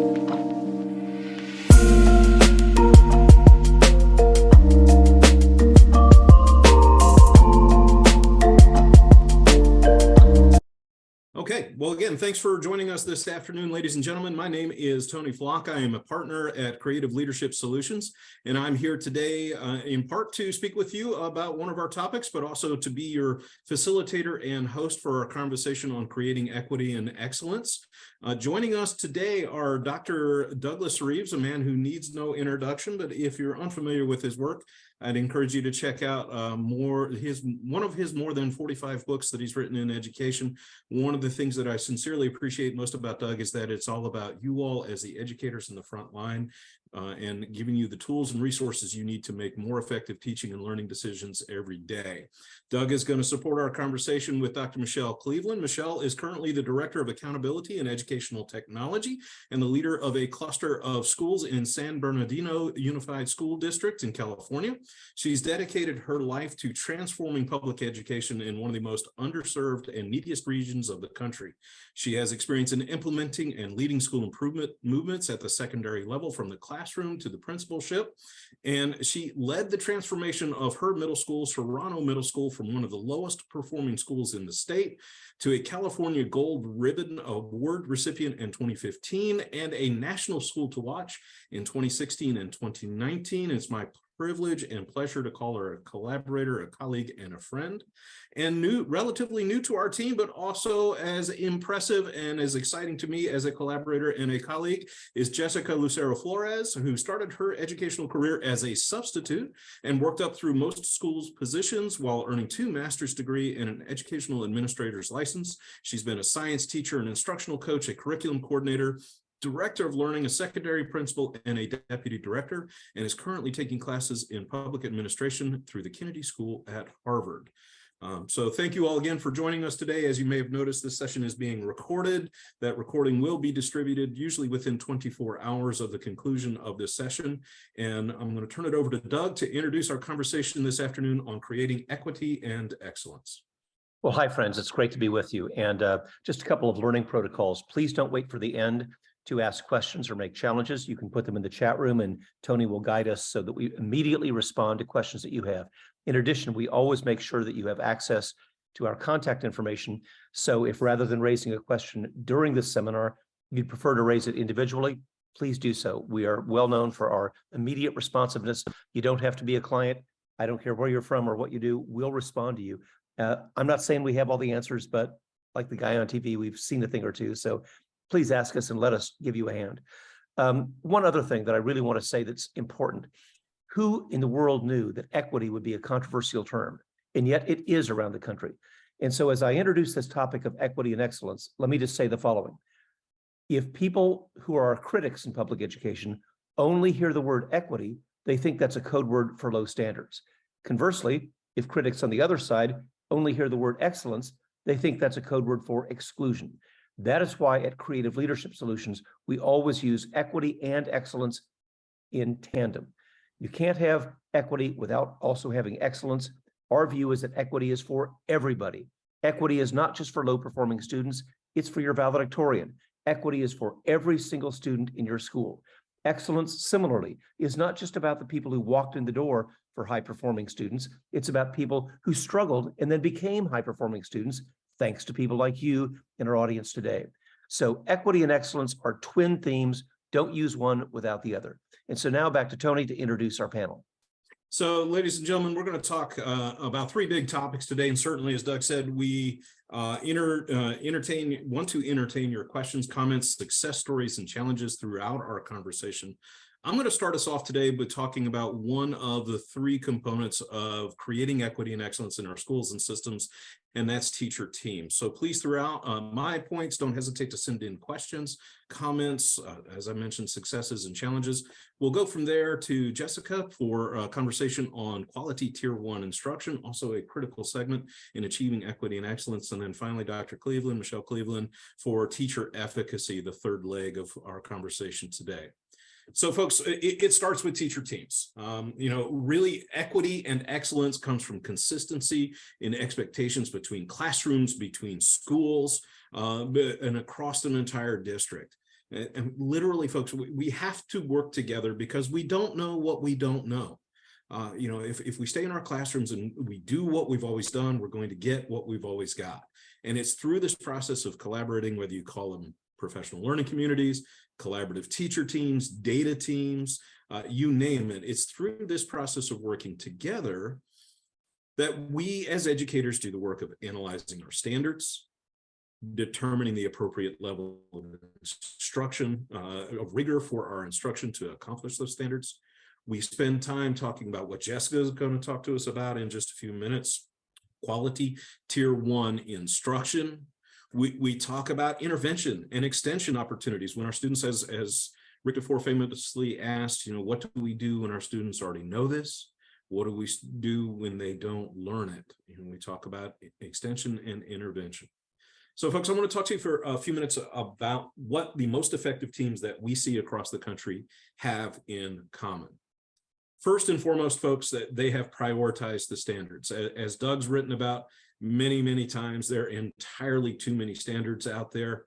Okay, well, again, thanks for joining us this afternoon, ladies and gentlemen. My name is Tony Flock. I am a partner at Creative Leadership Solutions, and I'm here today in part to speak with you about one of our topics, but also to be your facilitator and host for our conversation on creating equity and excellence. Joining us today are Dr. Douglas Reeves, a man who needs no introduction, but if you're unfamiliar with his work, I'd encourage you to check out one of his more than 45 books that he's written in education. One of the things that I sincerely appreciate most about Doug is that it's all about you all as the educators in the front line and giving you the tools and resources you need to make more effective teaching and learning decisions every day. Doug is going to support our conversation with Dr. Michelle Cleveland. Michelle is currently the Director of Accountability and Educational Technology and the leader of a cluster of schools in San Bernardino Unified School District in California. She's dedicated her life to transforming public education in one of the most underserved and neediest regions of the country. She has experience in implementing and leading school improvement movements at the secondary level from the classroom to the principalship. And she led the transformation of her middle school, Serrano Middle School, from one of the lowest performing schools in the state to a California Gold Ribbon Award recipient in 2015 and a National School to Watch in 2016 and 2019. It's my privilege and pleasure to call her a collaborator, a colleague, and a friend. And relatively new to our team, but also as impressive and as exciting to me as a collaborator and a colleague is Jessica Lucero Flores, who started her educational career as a substitute and worked up through most schools' positions while earning 2 master's degree and an educational administrator's license. She's been a science teacher, an instructional coach, a curriculum coordinator, director of learning, a secondary principal, and a deputy director, and is currently taking classes in public administration through the Kennedy School at Harvard. So thank you all again for joining us today. As you may have noticed, this session is being recorded. That recording will be distributed usually within 24 hours of the conclusion of this session. And I'm going to turn it over to Doug to introduce our conversation this afternoon on creating equity and excellence. Well, hi, friends. It's great to be with you. And just a couple of learning protocols. Please don't wait for the end to ask questions or make challenges. You can put them in the chat room and Tony will guide us so that we immediately respond to questions that you have. In addition, we always make sure that you have access to our contact information. So if rather than raising a question during this seminar, you'd prefer to raise it individually, please do so. We are well known for our immediate responsiveness. You don't have to be a client. I don't care where you're from or what you do, we'll respond to you. I'm not saying we have all the answers, but like the guy on TV, we've seen a thing or two. So please ask us and let us give you a hand. One other thing that I really want to say that's important. Who in the world knew that equity would be a controversial term? And yet it is around the country. And so as I introduce this topic of equity and excellence, let me just say the following. If people who are critics in public education only hear the word equity, they think that's a code word for low standards. Conversely, if critics on the other side only hear the word excellence, they think that's a code word for exclusion. That is why at Creative Leadership Solutions, we always use equity and excellence in tandem. You can't have equity without also having excellence. Our view is that equity is for everybody. Equity is not just for low-performing students, it's for your valedictorian. Equity is for every single student in your school. Excellence, similarly, is not just about the people who walked in the door for high-performing students. It's about people who struggled and then became high-performing students, thanks to people like you in our audience today. So equity and excellence are twin themes. Don't use one without the other. And so now back to Tony to introduce our panel. So, ladies and gentlemen, we're going to talk about 3 big topics today. And certainly, as Doug said, we want to entertain your questions, comments, success stories, and challenges throughout our conversation. I'm going to start us off today with talking about one of the 3 components of creating equity and excellence in our schools and systems, and that's teacher teams. So please, throughout my points, don't hesitate to send in questions, comments, as I mentioned, successes and challenges. We'll go from there to Jessica for a conversation on quality Tier 1 instruction, also a critical segment in achieving equity and excellence. And then finally, Dr. Cleveland, Michelle Cleveland, for teacher efficacy, the 3rd leg of our conversation today. So folks, it starts with teacher teams. Really equity and excellence comes from consistency in expectations between classrooms, between schools, and across an entire district. And literally, folks, we have to work together because we don't know what we don't know. If we stay in our classrooms and we do what we've always done, we're going to get what we've always got. And it's through this process of collaborating, whether you call them professional learning communities, collaborative teacher teams, data teams, you name it. It's through this process of working together that we as educators do the work of analyzing our standards, determining the appropriate level of instruction, of rigor for our instruction to accomplish those standards. We spend time talking about what Jessica is going to talk to us about in just a few minutes, quality tier 1 instruction. We talk about intervention and extension opportunities when our students, as Rick DeFore famously asked, what do we do when our students already know this? What do we do when they don't learn it? We talk about extension and intervention. So folks, I want to talk to you for a few minutes about what the most effective teams that we see across the country have in common. First and foremost, folks, that they have prioritized the standards. As Doug's written about many, many times, there are entirely too many standards out there.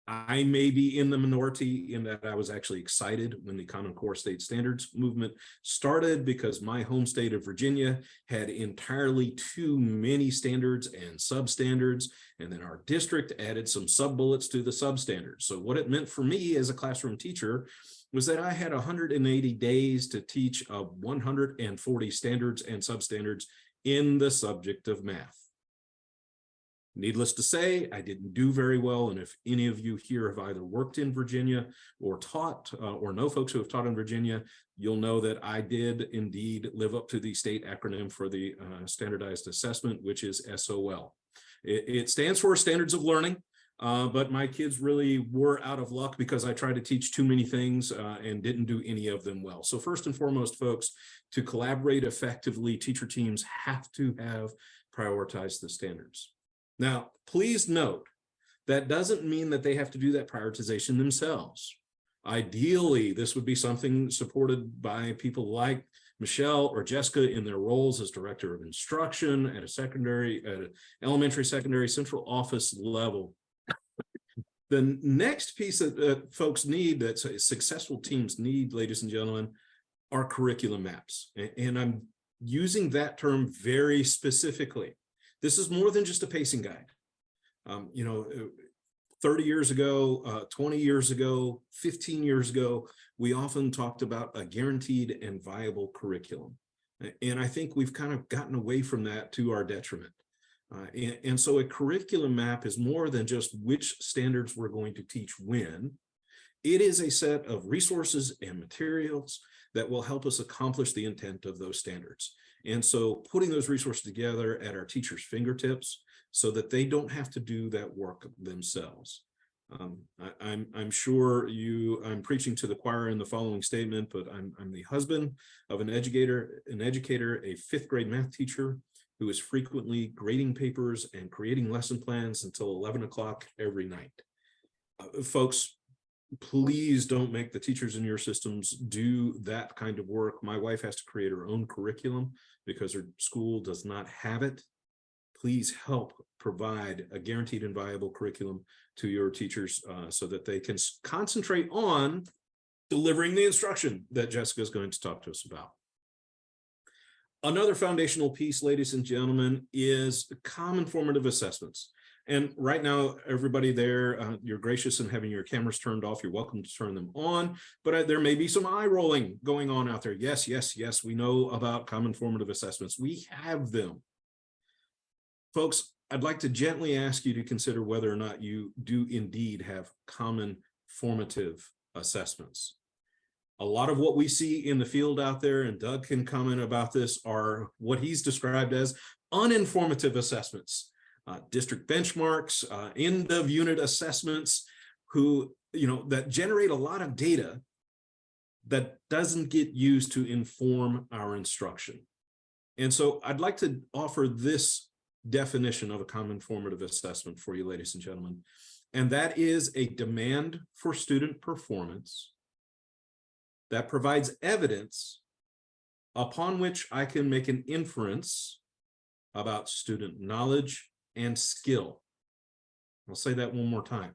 I may be in the minority in that I was actually excited when the Common Core State Standards movement started, because my home state of Virginia had entirely too many standards and substandards, and then our district added some sub-bullets to the substandards. So what it meant for me as a classroom teacher was that I had 180 days to teach 140 standards and substandards in the subject of math. Needless to say, I didn't do very well. And if any of you here have either worked in Virginia or taught or know folks who have taught in Virginia, you'll know that I did indeed live up to the state acronym for the standardized assessment, which is SOL. It stands for Standards of Learning, but my kids really were out of luck because I tried to teach too many things and didn't do any of them well. So first and foremost, folks, to collaborate effectively, teacher teams have to have prioritized the standards. Now, please note, that doesn't mean that they have to do that prioritization themselves. Ideally, this would be something supported by people like Michelle or Jessica in their roles as director of instruction at an elementary, secondary, central office level. The next piece that folks need, that successful teams need, ladies and gentlemen, are curriculum maps. And I'm using that term very specifically. This is more than just a pacing guide. 30 years ago, 20 years ago, 15 years ago, we often talked about a guaranteed and viable curriculum. And I think we've kind of gotten away from that to our detriment. And so a curriculum map is more than just which standards we're going to teach when. It is a set of resources and materials that will help us accomplish the intent of those standards. And so putting those resources together at our teachers' fingertips so that they don't have to do that work themselves. I'm sure I'm preaching to the choir in the following statement, but I'm the husband of an educator, a fifth grade math teacher who is frequently grading papers and creating lesson plans until 11 o'clock every night. Folks, please don't make the teachers in your systems do that kind of work. My wife has to create her own curriculum because her school does not have it. Please help provide a guaranteed and viable curriculum to your teachers so that they can concentrate on delivering the instruction that Jessica is going to talk to us about. Another foundational piece, ladies and gentlemen, is common formative assessments. And right now, everybody there, you're gracious in having your cameras turned off. You're welcome to turn them on, but there may be some eye rolling going on out there. Yes, yes, yes, we know about common formative assessments. We have them. Folks, I'd like to gently ask you to consider whether or not you do indeed have common formative assessments. A lot of what we see in the field out there, and Doug can comment about this, are what he's described as uninformative assessments. District benchmarks, end of unit assessments, that generate a lot of data that doesn't get used to inform our instruction. And so I'd like to offer this definition of a common formative assessment for you, ladies and gentlemen. And that is a demand for student performance that provides evidence upon which I can make an inference about student knowledge and skill. I'll say that one more time.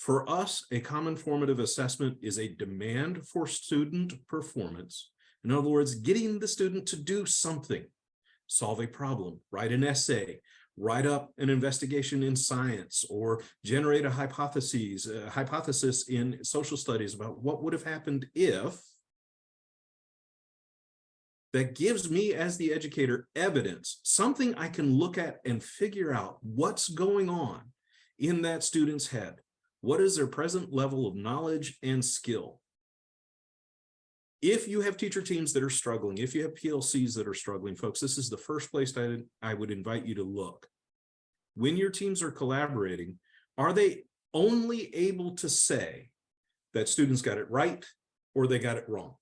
For us, a common formative assessment is a demand for student performance. In other words, getting the student to do something, solve a problem, write an essay, write up an investigation in science, or generate a hypothesis in social studies about what would have happened if. That gives me, as the educator, evidence, something I can look at and figure out what's going on in that student's head. What is their present level of knowledge and skill? If you have teacher teams that are struggling, if you have PLCs that are struggling, folks, this is the first place I would invite you to look. When your teams are collaborating, are they only able to say that students got it right or they got it wrong?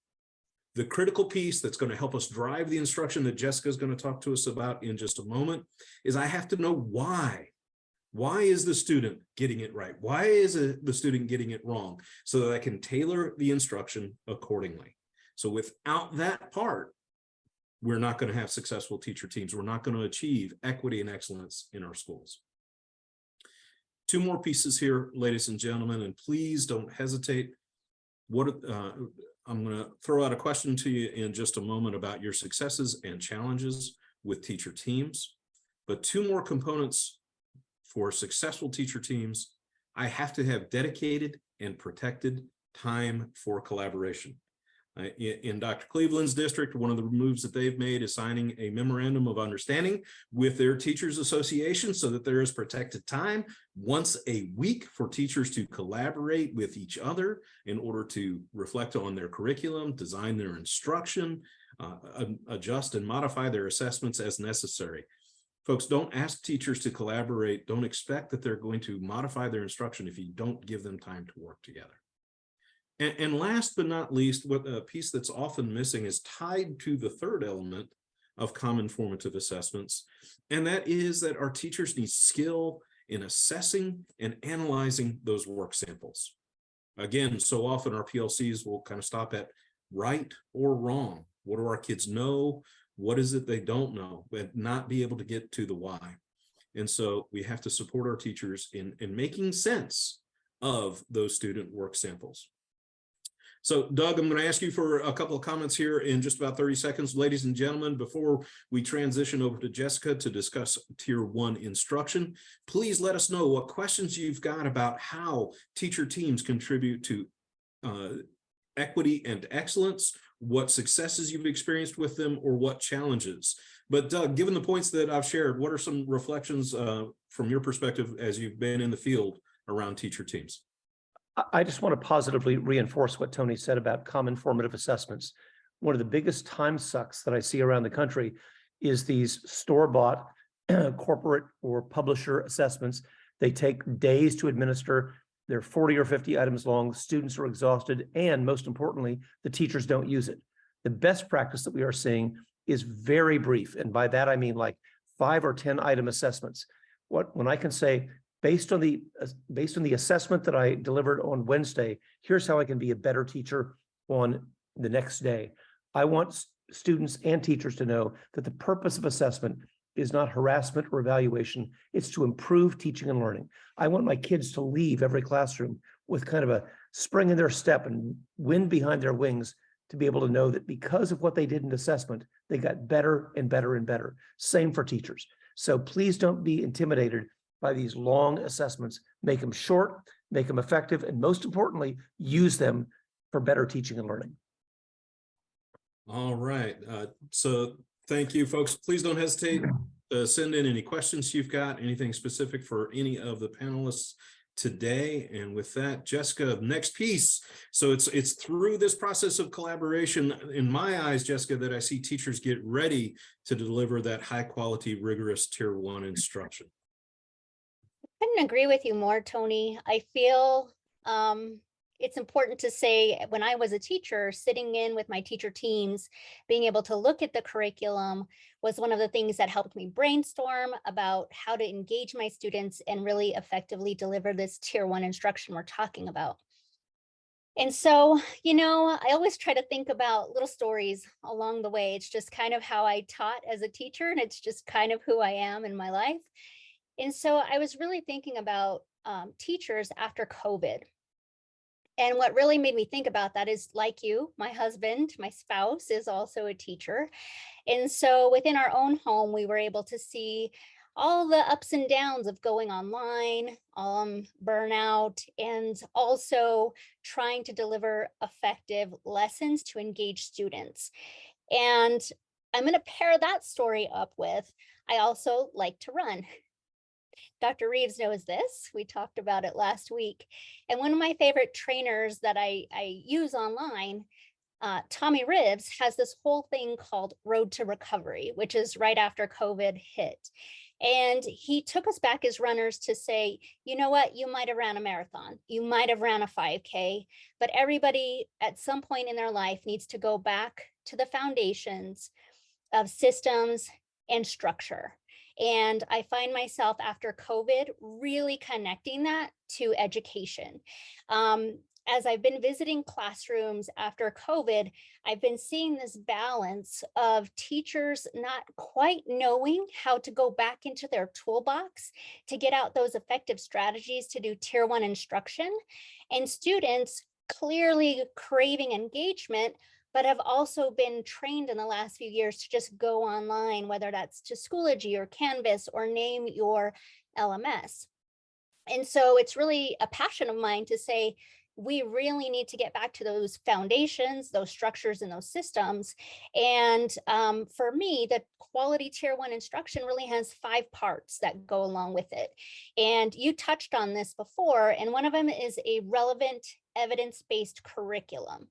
The critical piece that's going to help us drive the instruction that Jessica is going to talk to us about in just a moment is I have to know why. Why is the student getting it right? Why is the student getting it wrong? So that I can tailor the instruction accordingly. So without that part, we're not going to have successful teacher teams. We're not going to achieve equity and excellence in our schools. Two more pieces here, ladies and gentlemen, and please don't hesitate. I'm going to throw out a question to you in just a moment about your successes and challenges with teacher teams. But two more components for successful teacher teams. I have to have dedicated and protected time for collaboration. In Dr. Cleveland's district, one of the moves that they've made is signing a memorandum of understanding with their teachers association so that there is protected time once a week for teachers to collaborate with each other in order to reflect on their curriculum, design their instruction, adjust and modify their assessments as necessary. Folks, don't ask teachers to collaborate. Don't expect that they're going to modify their instruction if you don't give them time to work together. And last but not least, what a piece that's often missing is tied to the third element of common formative assessments, and that is that our teachers need skill in assessing and analyzing those work samples. Again, so often our PLCs will kind of stop at right or wrong. What do our kids know? What is it they don't know? But not be able to get to the why. And so we have to support our teachers in making sense of those student work samples. So Doug, I'm going to ask you for a couple of comments here in just about 30 seconds. Ladies and gentlemen, before we transition over to Jessica to discuss Tier 1 instruction, please let us know what questions you've got about how teacher teams contribute to equity and excellence, what successes you've experienced with them, or what challenges. But Doug, given the points that I've shared, what are some reflections from your perspective as you've been in the field around teacher teams? I just want to positively reinforce what Tony said about common formative assessments. One of the biggest time sucks that I see around the country is these store-bought corporate or publisher assessments. They take days to administer. They're 40 or 50 items long. Students are exhausted. And most importantly, the teachers don't use it. The best practice that we are seeing is very brief. And by that, I mean like 5 or 10 item assessments. When I can say, based on the assessment that I delivered on Wednesday, here's how I can be a better teacher on the next day. I want students and teachers to know that the purpose of assessment is not harassment or evaluation. It's to improve teaching and learning. I want my kids to leave every classroom with kind of a spring in their step and wind behind their wings to be able to know that because of what they did in assessment, they got better and better and better. Same for teachers. So please don't be intimidated by these long assessments. Make them short, make them effective, and most importantly, use them for better teaching and learning. All right. So thank you, folks. Please don't hesitate to send in any questions you've got, anything specific for any of the panelists today. And with that, Jessica, next piece. So it's through this process of collaboration, in my eyes, Jessica, that I see teachers get ready to deliver that high quality, rigorous Tier 1 instruction. Couldn't agree with you more, Tony. I feel it's important to say when I was a teacher, sitting in with my teacher teams, being able to look at the curriculum was one of the things that helped me brainstorm about how to engage my students and really effectively deliver this Tier 1 instruction we're talking about. And so, I always try to think about little stories along the way. It's just kind of how I taught as a teacher, and it's just kind of who I am in my life. And so I was really thinking about teachers after COVID. And what really made me think about that is, like you, my husband, my spouse is also a teacher. And so within our own home, we were able to see all the ups and downs of going online, burnout, and also trying to deliver effective lessons to engage students. And I'm going to pair that story up with, I also like to run. Dr. Reeves knows this. We talked about it last week. And one of my favorite trainers that I use online, Tommy Reeves, has this whole thing called Road to Recovery, which is right after COVID hit. And he took us back as runners to say, you know what, you might have ran a marathon, you might have ran a 5K, but everybody at some point in their life needs to go back to the foundations of systems and structure. And I find myself after COVID really connecting that to education. As I've been visiting classrooms after COVID, I've been seeing this balance of teachers not quite knowing how to go back into their toolbox to get out those effective strategies to do tier 1 instruction, and students clearly craving engagement, but have also been trained in the last few years to just go online, whether that's to Schoology or Canvas or name your LMS. And so it's really a passion of mine to say, we really need to get back to those foundations, those structures, and those systems. And for me, the quality tier 1 instruction really has 5 parts that go along with it. And you touched on this before, and one of them is a relevant evidence-based curriculum.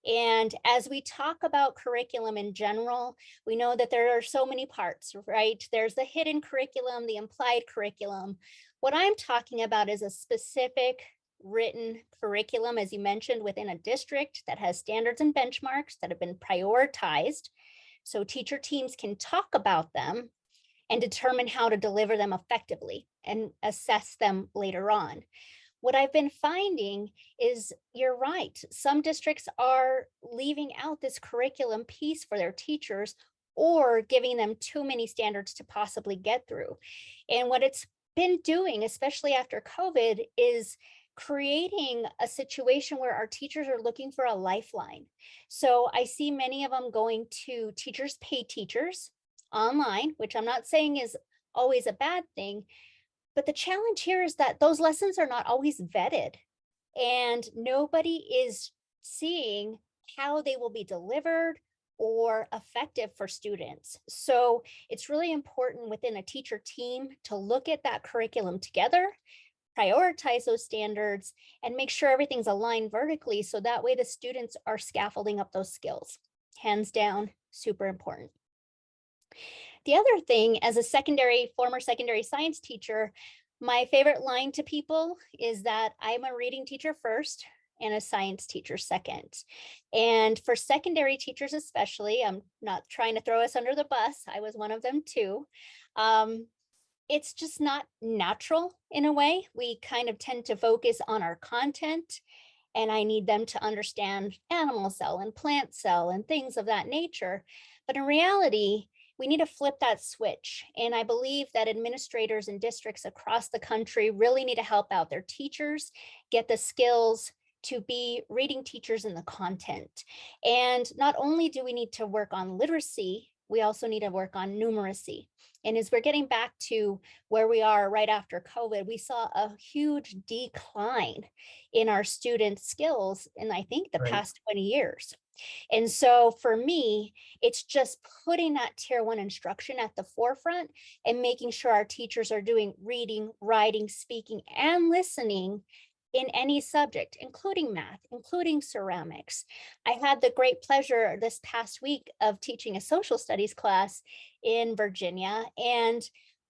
And as we talk about curriculum in general, we know that there are so many parts, right? There's the hidden curriculum, the implied curriculum. What I'm talking about is a specific written curriculum, as you mentioned, within a district that has standards and benchmarks that have been prioritized, so teacher teams can talk about them and determine how to deliver them effectively and assess them later on. What I've been finding is, you're right, some districts are leaving out this curriculum piece for their teachers or giving them too many standards to possibly get through. And what it's been doing, especially after COVID, is creating a situation where our teachers are looking for a lifeline. So I see many of them going to Teachers Pay Teachers online, which I'm not saying is always a bad thing, but the challenge here is that those lessons are not always vetted, and nobody is seeing how they will be delivered or effective for students. So it's really important within a teacher team to look at that curriculum together, prioritize those standards, and make sure everything's aligned vertically, so that way the students are scaffolding up those skills. Hands down, super important. The other thing, as a former secondary science teacher, my favorite line to people is that I'm a reading teacher first and a science teacher second. And for secondary teachers especially, I'm not trying to throw us under the bus, I was one of them too. It's just not natural in a way. We kind of tend to focus on our content, and I need them to understand animal cell and plant cell and things of that nature. But in reality, we need to flip that switch. And I believe that administrators and districts across the country really need to help out their teachers get the skills to be reading teachers in the content. And not only do we need to work on literacy, we also need to work on numeracy. And as we're getting back to where we are right after COVID, we saw a huge decline in our students' skills in, I think, the past 20 years. And so for me, it's just putting that tier 1 instruction at the forefront and making sure our teachers are doing reading, writing, speaking, and listening in any subject, including math, including ceramics. I had the great pleasure this past week of teaching a social studies class in Virginia, and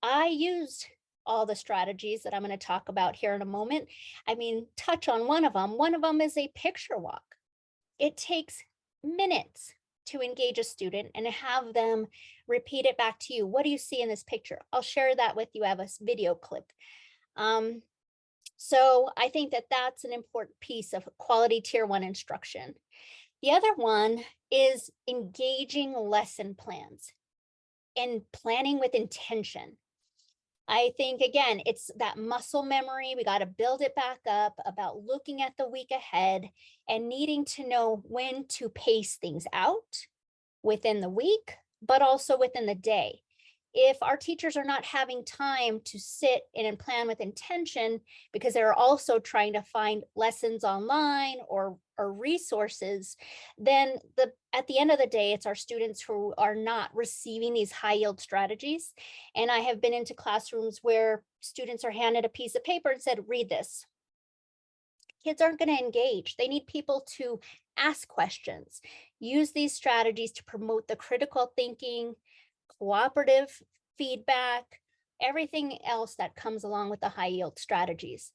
I used all the strategies that I'm going to talk about here in a moment. I mean, touch on one of them. One of them is a picture walk. It takes minutes to engage a student and have them repeat it back to you. What do you see in this picture? I'll share that with you. I have a video clip. So I think that that's an important piece of quality tier 1 instruction. The other one is engaging lesson plans and planning with intention. I think, again, it's that muscle memory. We got to build it back up about looking at the week ahead and needing to know when to pace things out within the week, but also within the day. If our teachers are not having time to sit and plan with intention because they're also trying to find lessons online or resources, then at the end of the day, it's our students who are not receiving these high yield strategies. And I have been into classrooms where students are handed a piece of paper and said, read this. Kids aren't going to engage. They need people to ask questions, use these strategies to promote the critical thinking, cooperative feedback, everything else that comes along with the high yield strategies.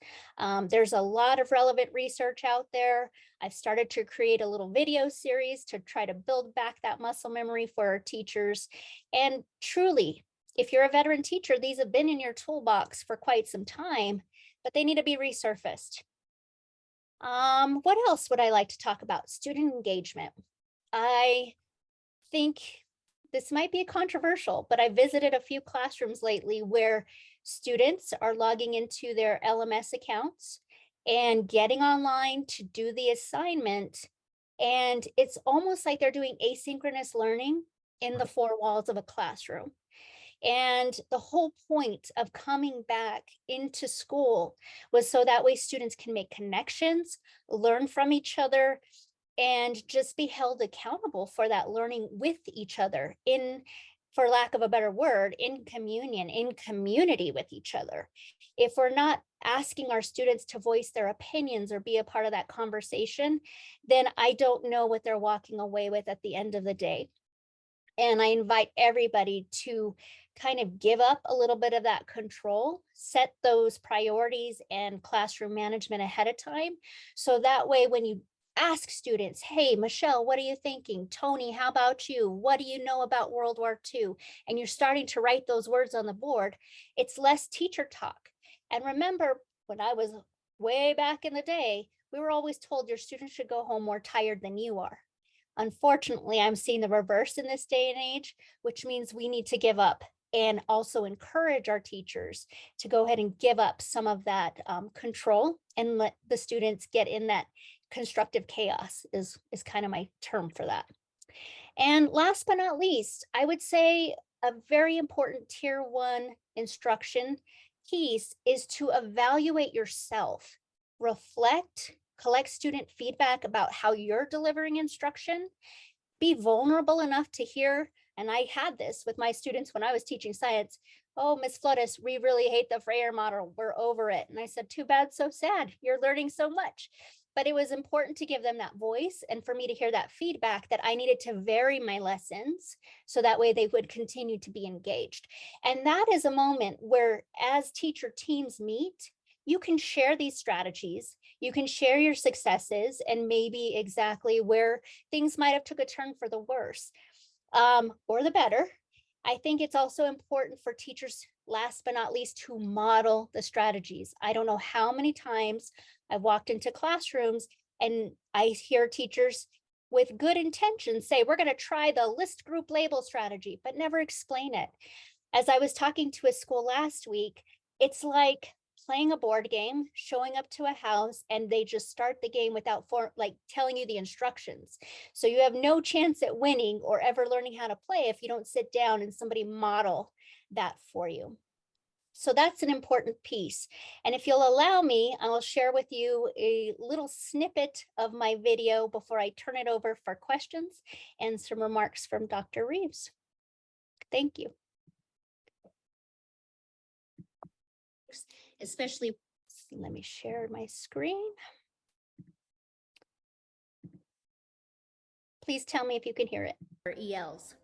There's a lot of relevant research out there. I've started to create a little video series to try to build back that muscle memory for our teachers. And truly, if you're a veteran teacher, these have been in your toolbox for quite some time, but they need to be resurfaced. What else would I like to talk about? Student engagement. I think this might be controversial, but I visited a few classrooms lately where students are logging into their LMS accounts and getting online to do the assignment. And it's almost like they're doing asynchronous learning in the four walls of a classroom. And the whole point of coming back into school was so that way students can make connections, learn from each other, and just be held accountable for that learning with each other in, for lack of a better word, in communion, in community with each other. If we're not asking our students to voice their opinions or be a part of that conversation, then I don't know what they're walking away with at the end of the day. And I invite everybody to kind of give up a little bit of that control, set those priorities and classroom management ahead of time. So that way, when you ask students, hey, Michelle, what are you thinking? Tony, how about you? What do you know about World War II? And you're starting to write those words on the board, it's less teacher talk. And remember, when I was way back in the day, we were always told your students should go home more tired than you are. Unfortunately, I'm seeing the reverse in this day and age, which means we need to give up and also encourage our teachers to go ahead and give up some of that control and let the students get in that constructive chaos is kind of my term for that. And last but not least, I would say a very important tier 1 instruction piece is to evaluate yourself, reflect, collect student feedback about how you're delivering instruction, be vulnerable enough to hear. And I had this with my students when I was teaching science. Oh, Miss Fluttis, we really hate the Freyer model. We're over it. And I said, too bad, so sad. You're learning so much. But it was important to give them that voice and for me to hear that feedback that I needed to vary my lessons so that way they would continue to be engaged. And that is a moment where as teacher teams meet, you can share these strategies, you can share your successes and maybe exactly where things might have took a turn for the worse or the better. I think it's also important for teachers, last but not least, to model the strategies. I don't know how many times I've walked into classrooms and I hear teachers with good intentions say, we're going to try the list group label strategy, but never explain it. As I was talking to a school last week, it's like playing a board game, showing up to a house, and they just start the game without telling you the instructions. So you have no chance at winning or ever learning how to play if you don't sit down and somebody model that for you. So that's an important piece. And if you'll allow me, I'll share with you a little snippet of my video before I turn it over for questions and some remarks from Dr. Reeves. Thank you. Especially, let me share my screen. Please tell me if you can hear it. For ELs.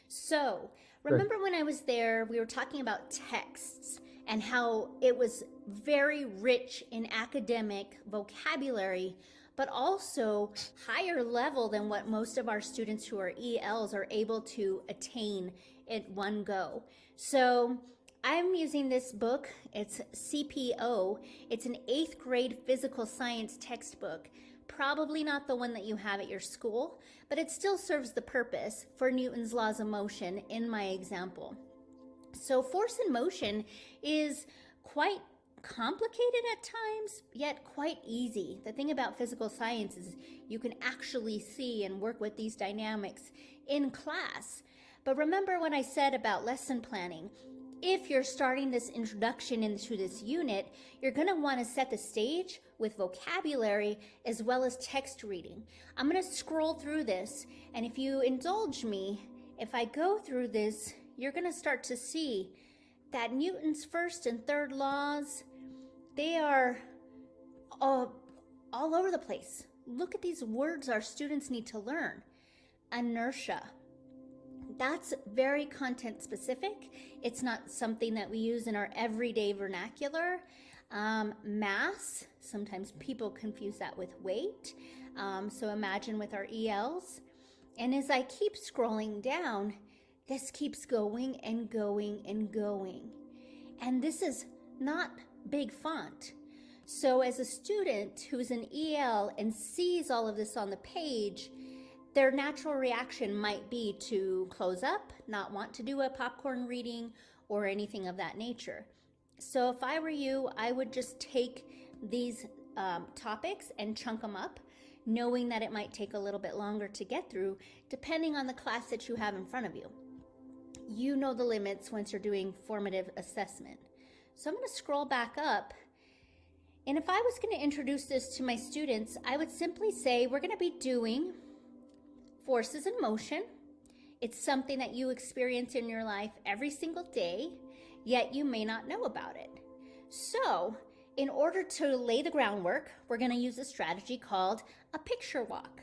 So remember when I was there, we were talking about texts and how it was very rich in academic vocabulary, but also higher level than what most of our students who are ELs are able to attain at one go. So I'm using this book. It's CPO. It's an 8th grade physical science textbook. Probably not the one that you have at your school, but it still serves the purpose for Newton's laws of motion in my example. So force and motion is quite complicated at times, yet quite easy. The thing about physical science is you can actually see and work with these dynamics in class. But remember when I said about lesson planning, if you're starting this introduction into this unit, you're going to want to set the stage with vocabulary as well as text reading. I'm going to scroll through this, and if you indulge me, if I go through this, you're going to start to see that Newton's first and third laws, they are all over the place. Look at these words our students need to learn. Inertia. That's very content specific. It's not something that we use in our everyday vernacular. Mass, sometimes people confuse that with weight. So imagine with our ELs. And as I keep scrolling down, this keeps going and going and going. And this is not big font. So as a student who's an EL and sees all of this on the page, their natural reaction might be to close up, not want to do a popcorn reading or anything of that nature. So if I were you, I would just take these topics and chunk them up, knowing that it might take a little bit longer to get through, depending on the class that you have in front of you. You know the limits once you're doing formative assessment. So I'm going to scroll back up. And if I was going to introduce this to my students, I would simply say we're going to be doing forces in motion. It's something that you experience in your life every single day, yet you may not know about it. So in order to lay the groundwork, we're going to use a strategy called a picture walk.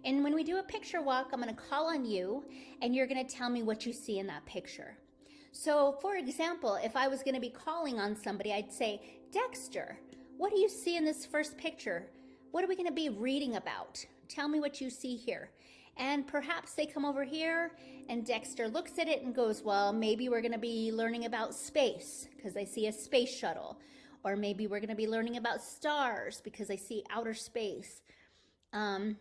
And when we do a picture walk, I'm going to call on you and you're going to tell me what you see in that picture. So for example, if I was going to be calling on somebody, I'd say, Dexter, what do you see in this first picture? What are we going to be reading about? Tell me what you see here. And perhaps they come over here and Dexter looks at it and goes, well, maybe we're going to be learning about space because I see a space shuttle. Or maybe we're going to be learning about stars because I see outer space. Then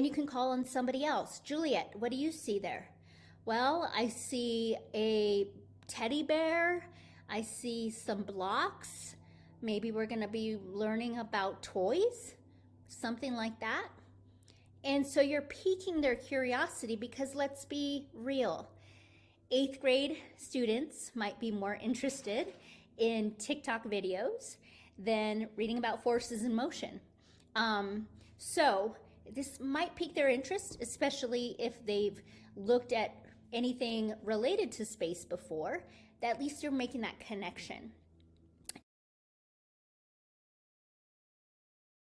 you can call on somebody else. Juliet, what do you see there? Well, I see a teddy bear. I see some blocks. Maybe we're going to be learning about toys, something like that. And so you're piquing their curiosity because let's be real. 8th grade students might be more interested in TikTok videos than reading about forces in motion. So this might pique their interest, especially if they've looked at anything related to space before, that at least you're making that connection.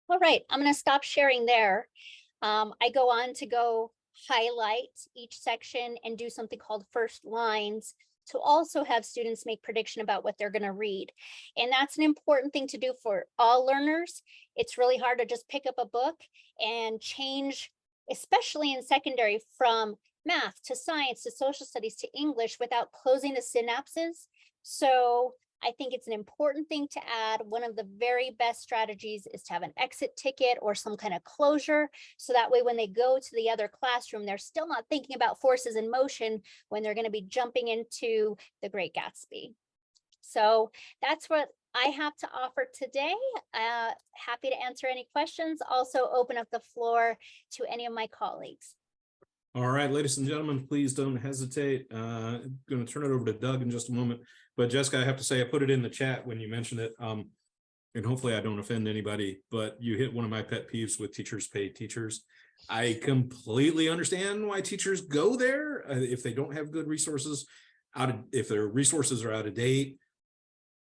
All right, I'm going to stop sharing there. I go on to go highlight each section and do something called first lines to also have students make prediction about what they're going to read. And that's an important thing to do for all learners. It's really hard to just pick up a book and change, especially in secondary, from math to science to social studies to English without closing the synapses. So I think it's an important thing to add. One of the very best strategies is to have an exit ticket or some kind of closure. So that way, when they go to the other classroom, they're still not thinking about forces in motion when they're going to be jumping into The Great Gatsby. So that's what I have to offer today. Happy to answer any questions. Also open up the floor to any of my colleagues. All right, ladies and gentlemen, please don't hesitate. I'm going to turn it over to Doug in just a moment. But Jessica, I have to say, I put it in the chat when you mentioned it. And hopefully I don't offend anybody, but you hit one of my pet peeves with teachers pay teachers. I completely understand why teachers go there if they don't have good resources, if their resources are out of date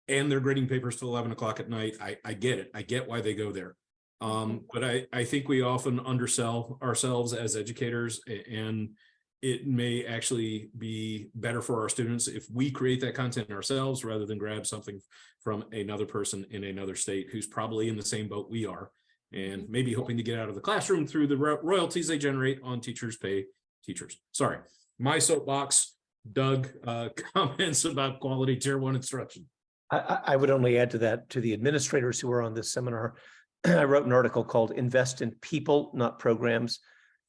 and they're grading papers till 11 o'clock at night. I get it. I get why they go there. But I think we often undersell ourselves as educators, and it may actually be better for our students if we create that content ourselves rather than grab something from another person in another state who's probably in the same boat we are and maybe hoping to get out of the classroom through the royalties they generate on teachers pay teachers. Sorry, my soapbox. Doug, comments about quality tier 1 instruction. I would only add to that, to the administrators who are on this seminar, I wrote an article called Invest in People, Not Programs.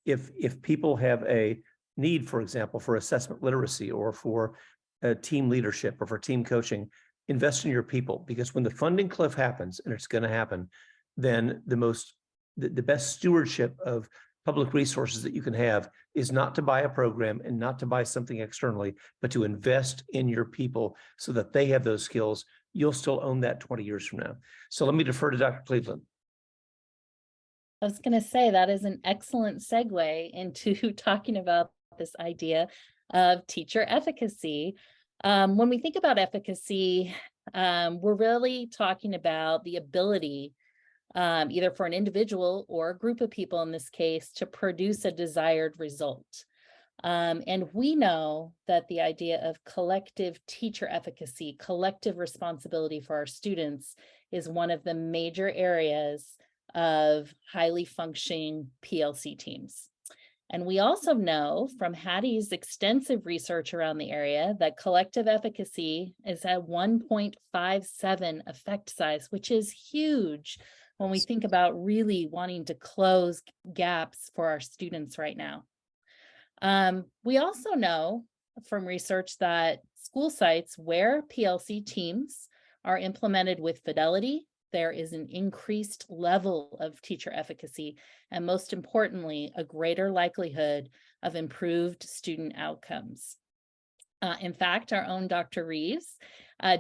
If people have a need, for example, for assessment literacy or for team leadership or for team coaching, invest in your people, because when the funding cliff happens, and it's going to happen, then the best stewardship of public resources that you can have is not to buy a program and not to buy something externally, but to invest in your people so that they have those skills. You'll still own that 20 years from now. So let me defer to Dr. Cleveland. I was going to say that is an excellent segue into talking about this idea of teacher efficacy. When we think about efficacy, we're really talking about the ability, either for an individual or a group of people in this case, to produce a desired result. And we know that the idea of collective teacher efficacy, collective responsibility for our students, is one of the major areas of highly functioning PLC teams. And we also know from Hattie's extensive research around the area that collective efficacy is at 1.57 effect size, which is huge when we think about really wanting to close gaps for our students right now. We also know from research that school sites where PLC teams are implemented with fidelity, there is an increased level of teacher efficacy, and most importantly, a greater likelihood of improved student outcomes. In fact, our own Dr. Reeves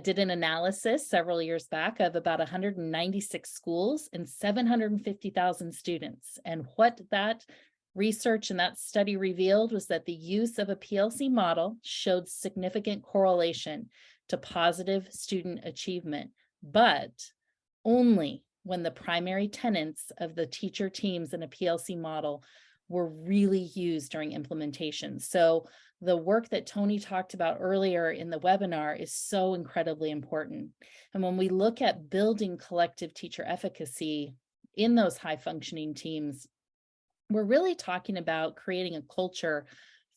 did an analysis several years back of about 196 schools and 750,000 students. And what that research and that study revealed was that the use of a PLC model showed significant correlation to positive student achievement, but only when the primary tenets of the teacher teams in a PLC model were really used during implementation. So the work that Tony talked about earlier in the webinar is so incredibly important. And when we look at building collective teacher efficacy in those high functioning teams, we're really talking about creating a culture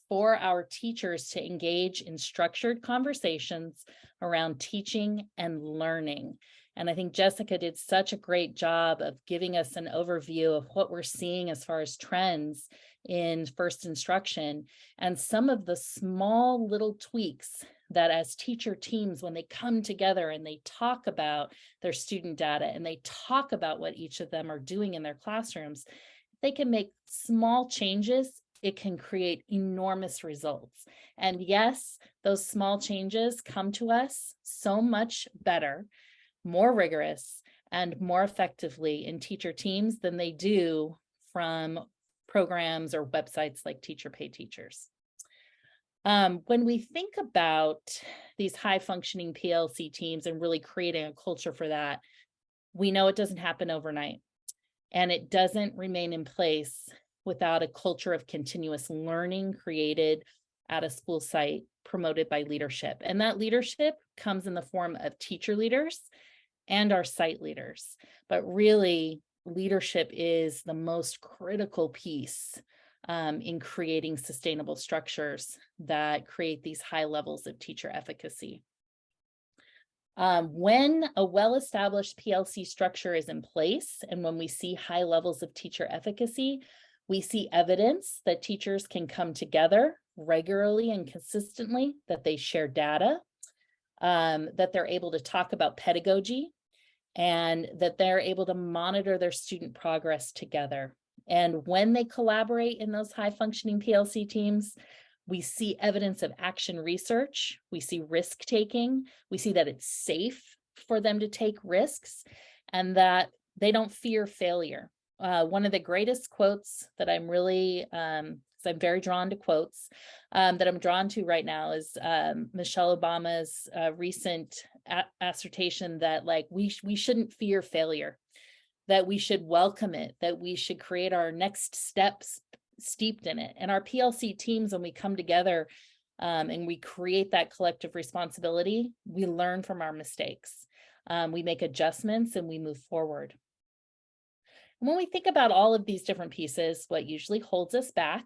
for our teachers to engage in structured conversations around teaching and learning. And I think Jessica did such a great job of giving us an overview of what we're seeing as far as trends in first instruction and some of the small little tweaks that as teacher teams, when they come together and they talk about their student data and they talk about what each of them are doing in their classrooms, they can make small changes. It can create enormous results. And yes, those small changes come to us so much better, more rigorous, and more effectively in teacher teams than they do from programs or websites like Teacher Pay Teachers. When we think about these high functioning PLC teams and really creating a culture for that, we know it doesn't happen overnight, and it doesn't remain in place without a culture of continuous learning created at a school site promoted by leadership. And that leadership comes in the form of teacher leaders and our site leaders. But really, leadership is the most critical piece in creating sustainable structures that create these high levels of teacher efficacy. When a well-established PLC structure is in place, and when we see high levels of teacher efficacy, we see evidence that teachers can come together regularly and consistently, that they share data, that they're able to talk about pedagogy, and that they're able to monitor their student progress together. And when they collaborate in those high functioning PLC teams, we see evidence of action research, we see risk taking, we see that it's safe for them to take risks, and that they don't fear failure. One of the greatest quotes that I'm really, so I'm very drawn to quotes that I'm drawn to right now is Michelle Obama's recent assertion that we shouldn't fear failure, that we should welcome it, that we should create our next steps steeped in it. And our PLC teams, when we come together and we create that collective responsibility, we learn from our mistakes. We make adjustments and we move forward. And when we think about all of these different pieces, what usually holds us back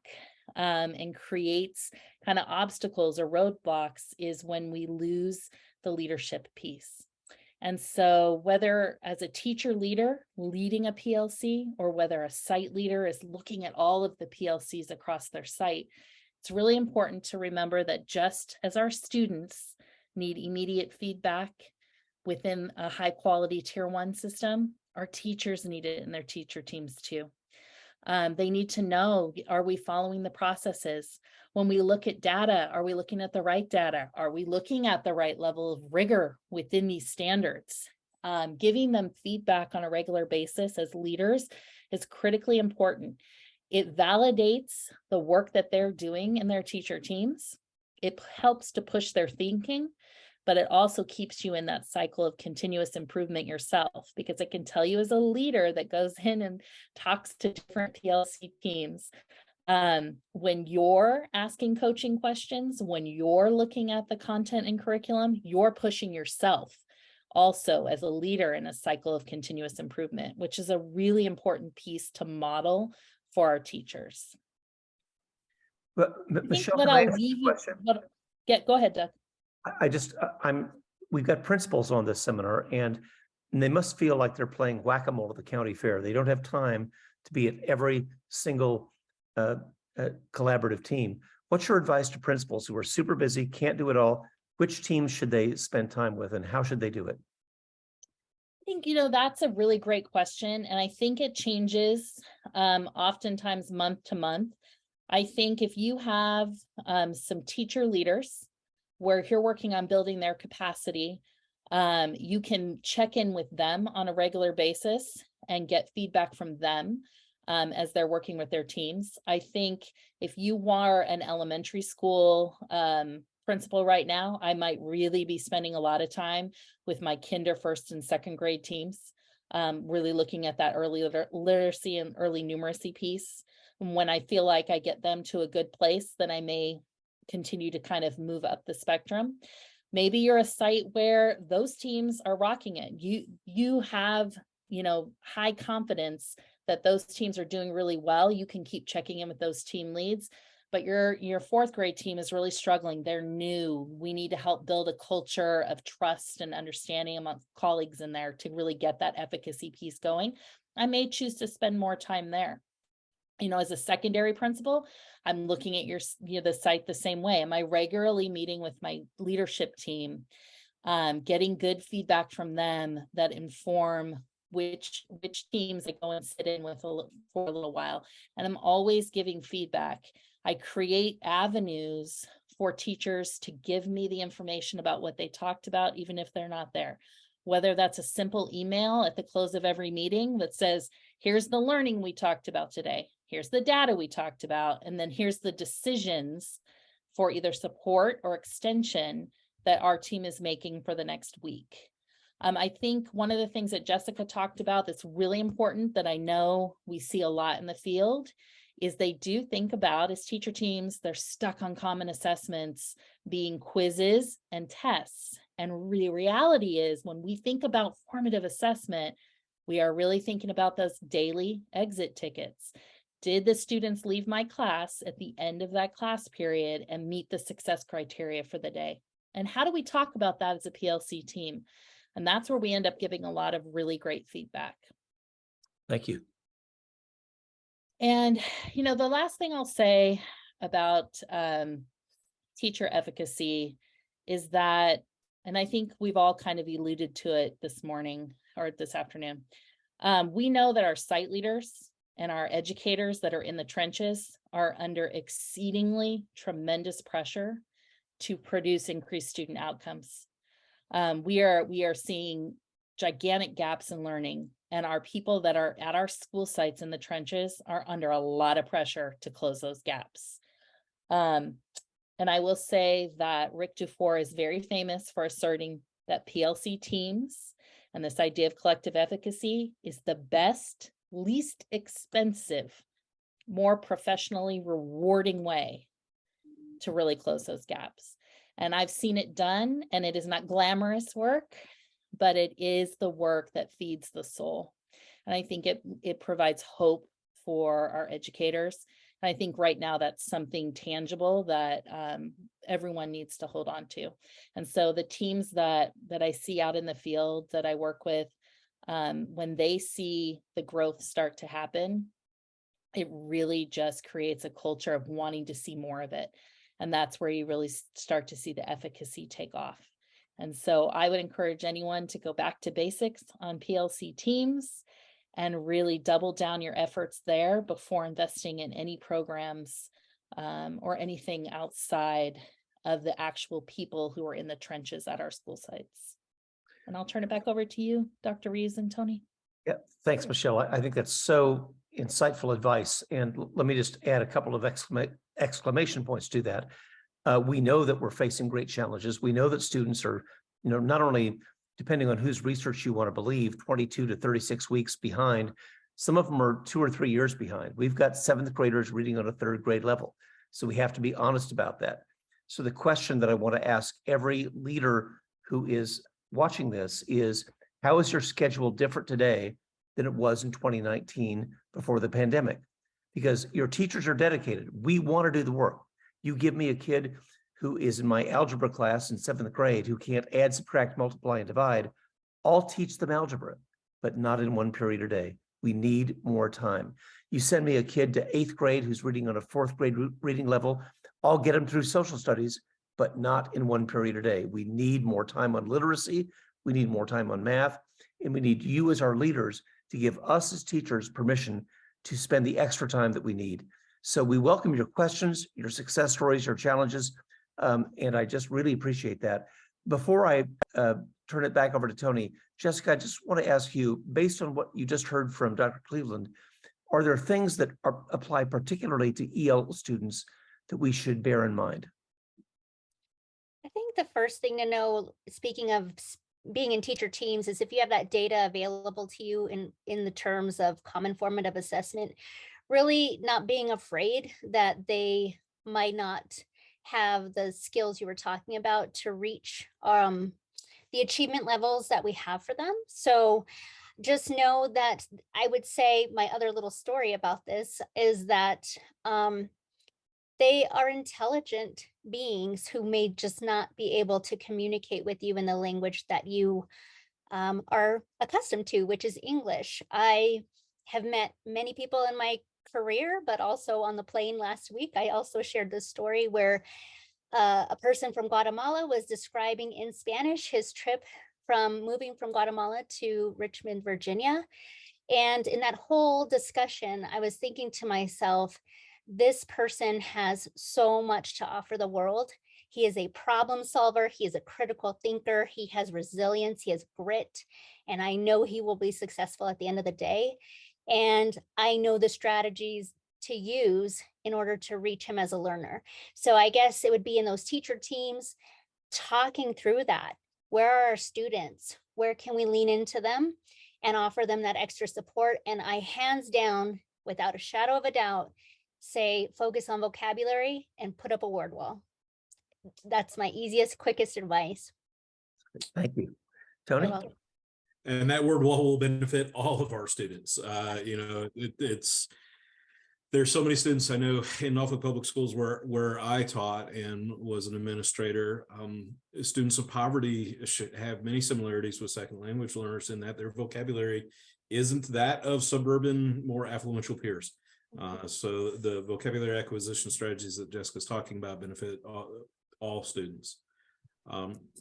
and creates kind of obstacles or roadblocks is when we lose the leadership piece. And so whether as a teacher leader leading a PLC or whether a site leader is looking at all of the PLCs across their site, It's really important to remember that just as our students need immediate feedback within a high quality tier 1 system, our teachers need it in their teacher teams too. They need to know, are we following the processes? When we look at data, are we looking at the right data? Are we looking at the right level of rigor within these standards? Giving them feedback on a regular basis as leaders is critically important. It validates the work that they're doing in their teacher teams. It helps to push their thinking, but it also keeps you in that cycle of continuous improvement yourself, because it can tell you as a leader that goes in and talks to different PLC teams. When you're asking coaching questions, when you're looking at the content and curriculum, you're pushing yourself also as a leader in a cycle of continuous improvement, which is a really important piece to model for our teachers. But I think Michelle, what can I I'll ask leave you a you, question? go ahead, Doug. We've got principals on this seminar, and they must feel like they're playing whack-a-mole at the county fair. They don't have time to be at every single collaborative team. What's your advice to principals who are super busy, can't do it all? Which teams should they spend time with, and how should they do it? I think, that's a really great question. And I think it changes oftentimes month to month. I think if you have some teacher leaders where you're working on building their capacity, you can check in with them on a regular basis and get feedback from them as they're working with their teams. I think if you are an elementary school principal right now, I might really be spending a lot of time with my kinder, first and second grade teams, really looking at that early literacy and early numeracy piece. And when I feel like I get them to a good place, then I may continue to kind of move up the spectrum. Maybe you're a site where those teams are rocking it. You have, high confidence that those teams are doing really well. You can keep checking in with those team leads, but your fourth grade team is really struggling. They're new. We need to help build a culture of trust and understanding among colleagues in there to really get that efficacy piece going. I may choose to spend more time there. As a secondary principal, I'm looking at the site the same way. Am I regularly meeting with my leadership team, getting good feedback from them that inform which teams I go and sit in with for a little while? And I'm always giving feedback. I create avenues for teachers to give me the information about what they talked about, even if they're not there. Whether that's a simple email at the close of every meeting that says, here's the learning we talked about today. Here's the data we talked about, and then here's the decisions for either support or extension that our team is making for the next week. I think one of the things that Jessica talked about that's really important that I know we see a lot in the field is they do think about, as teacher teams, they're stuck on common assessments being quizzes and tests. And the reality is when we think about formative assessment, we are really thinking about those daily exit tickets. Did the students leave my class at the end of that class period and meet the success criteria for the day? And how do we talk about that as a PLC team? And that's where we end up giving a lot of really great feedback. Thank you. And, the last thing I'll say about teacher efficacy is that, and I think we've all kind of alluded to it this morning or this afternoon, we know that our site leaders and our educators that are in the trenches are under exceedingly tremendous pressure to produce increased student outcomes. We are seeing gigantic gaps in learning, and our people that are at our school sites in the trenches are under a lot of pressure to close those gaps. And I will say that Rick Dufour is very famous for asserting that PLC teams and this idea of collective efficacy is the best, least expensive, more professionally rewarding way to really close those gaps. And I've seen it done, and it is not glamorous work, but it is the work that feeds the soul. And I think it provides hope for our educators. And I think right now that's something tangible that everyone needs to hold on to. And so the teams that I see out in the field that I work with, when they see the growth start to happen, it really just creates a culture of wanting to see more of it. And that's where you really start to see the efficacy take off. And so I would encourage anyone to go back to basics on PLC teams and really double down your efforts there before investing in any programs or anything outside of the actual people who are in the trenches at our school sites. And I'll turn it back over to you, Dr. Reeves and Tony. Yeah, thanks, Michelle. I think that's so insightful advice. And let me just add a couple of exclamation points to that. We know that we're facing great challenges. We know that students are, not only, depending on whose research you want to believe, 22 to 36 weeks behind. Some of them are 2 or 3 years behind. We've got 7th graders reading on a 3rd grade level. So we have to be honest about that. So the question that I want to ask every leader who is watching this is, how is your schedule different today than it was in 2019 before the pandemic? Because your teachers are dedicated. We want to do the work. You give me a kid who is in my algebra class in 7th grade who can't add, subtract, multiply, and divide. I'll teach them algebra, but not in 1 period a day. We need more time. You send me a kid to 8th grade who's reading on a 4th grade reading level. I'll get them through social studies, but not in 1 period a day. We need more time on literacy. We need more time on math. And we need you as our leaders to give us as teachers permission to spend the extra time that we need. So we welcome your questions, your success stories, your challenges. And I just really appreciate that. Before I turn it back over to Tony, Jessica, I just want to ask you, based on what you just heard from Dr. Cleveland, are there things that apply particularly to EL students that we should bear in mind? I think the first thing to know, speaking of being in teacher teams, is if you have that data available to you in the terms of common formative assessment, really not being afraid that they might not have the skills you were talking about to reach the achievement levels that we have for them. So just know that I would say my other little story about this is that they are intelligent beings who may just not be able to communicate with you in the language that you are accustomed to, which is English. I have met many people in my career, but also on the plane last week, I also shared this story where a person from Guatemala was describing in Spanish his trip from moving from Guatemala to Richmond, Virginia. And in that whole discussion, I was thinking to myself, this person has so much to offer the world. He is a problem solver. He is a critical thinker. He has resilience. He has grit. And I know he will be successful at the end of the day. And I know the strategies to use in order to reach him as a learner. So I guess it would be in those teacher teams talking through that. Where are our students? Where can we lean into them and offer them that extra support? And I hands down, without a shadow of a doubt, say focus on vocabulary and put up a word wall. That's my easiest, quickest advice. Thank you. Tony? You're welcome. And that word wall will benefit all of our students. There's so many students I know in Norfolk Public Schools where I taught and was an administrator. Students of poverty should have many similarities with second language learners in that their vocabulary isn't that of suburban, more affluential peers. So the vocabulary acquisition strategies that Jessica's talking about benefit all students.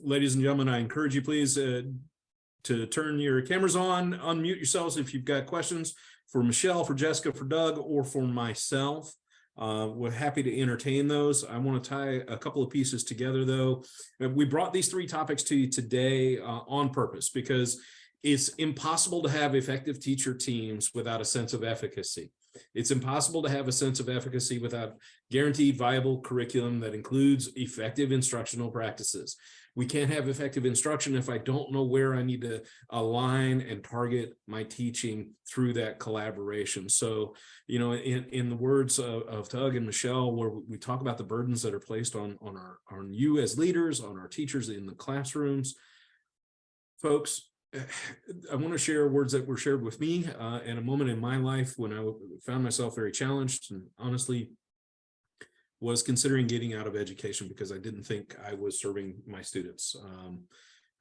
Ladies and gentlemen, I encourage you please to turn your cameras on, unmute yourselves if you've got questions for Michelle, for Jessica, for Doug, or for myself. We're happy to entertain those. I want to tie a couple of pieces together though. We brought these 3 topics to you today on purpose because it's impossible to have effective teacher teams without a sense of efficacy. It's impossible to have a sense of efficacy without guaranteed viable curriculum that includes effective instructional practices. We can't have effective instruction if I don't know where I need to align and target my teaching through that collaboration. So, in the words of Doug and Michelle, where we talk about the burdens that are placed on you as leaders, on our teachers in the classrooms, folks, I want to share words that were shared with me in a moment in my life when I found myself very challenged and honestly was considering getting out of education because I didn't think I was serving my students.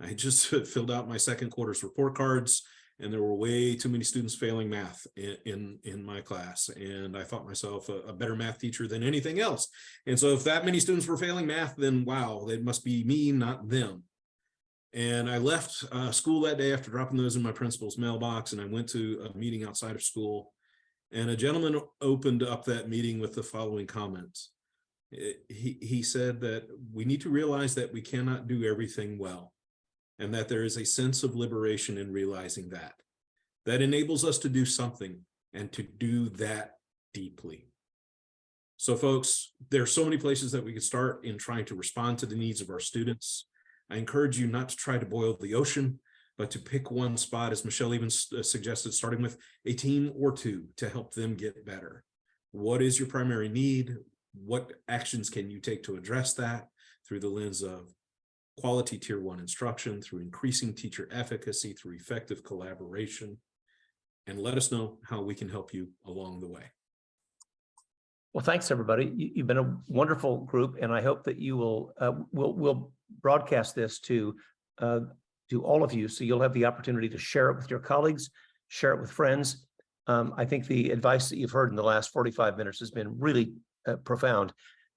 I just filled out my second quarter's report cards and there were way too many students failing math in my class. And I thought myself a better math teacher than anything else. And so if that many students were failing math, then wow, it must be me, not them. And I left school that day after dropping those in my principal's mailbox, and I went to a meeting outside of school. And a gentleman opened up that meeting with the following comments. He said that we need to realize that we cannot do everything well, and that there is a sense of liberation in realizing that. That enables us to do something, and to do that deeply. So folks, there are so many places that we could start in trying to respond to the needs of our students. I encourage you not to try to boil the ocean, but to pick one spot, as Michelle even suggested, starting with a team or two to help them get better. What is your primary need? What actions can you take to address that through the lens of quality tier 1 instruction, through increasing teacher efficacy, through effective collaboration? And let us know how we can help you along the way. Well, thanks, everybody. You've been a wonderful group, and I hope that you will we'll broadcast this to all of you, so you'll have the opportunity to share it with your colleagues, share it with friends. I think the advice that you've heard in the last 45 minutes has been really profound,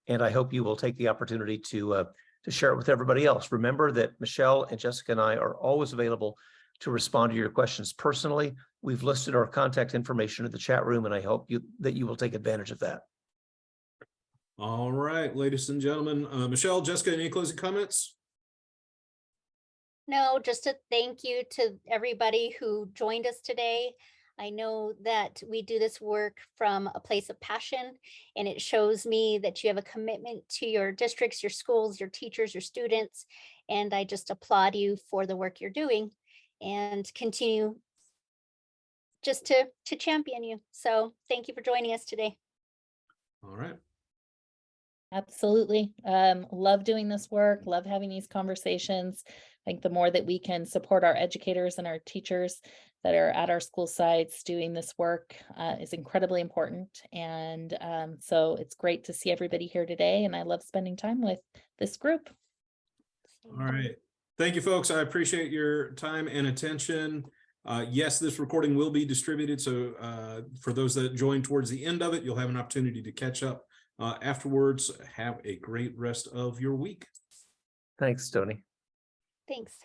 and I hope you will take the opportunity to share it with everybody else. Remember that Michelle and Jessica and I are always available to respond to your questions personally. We've listed our contact information in the chat room, and I hope that you will take advantage of that. All right, ladies and gentlemen, Michelle, Jessica, any closing comments? No, just a thank you to everybody who joined us today. I know that we do this work from a place of passion, and it shows me that you have a commitment to your districts, your schools, your teachers, your students, and I just applaud you for the work you're doing and continue just to champion you. So thank you for joining us today. All right. Absolutely. Love doing this work, love having these conversations. I think the more that we can support our educators and our teachers that are at our school sites doing this work is incredibly important. And so it's great to see everybody here today, and I love spending time with this group. All right. Thank you, folks. I appreciate your time and attention. Yes, this recording will be distributed. So for those that join towards the end of it, you'll have an opportunity to catch up afterwards. Have a great rest of your week. Thanks, Tony. Thanks.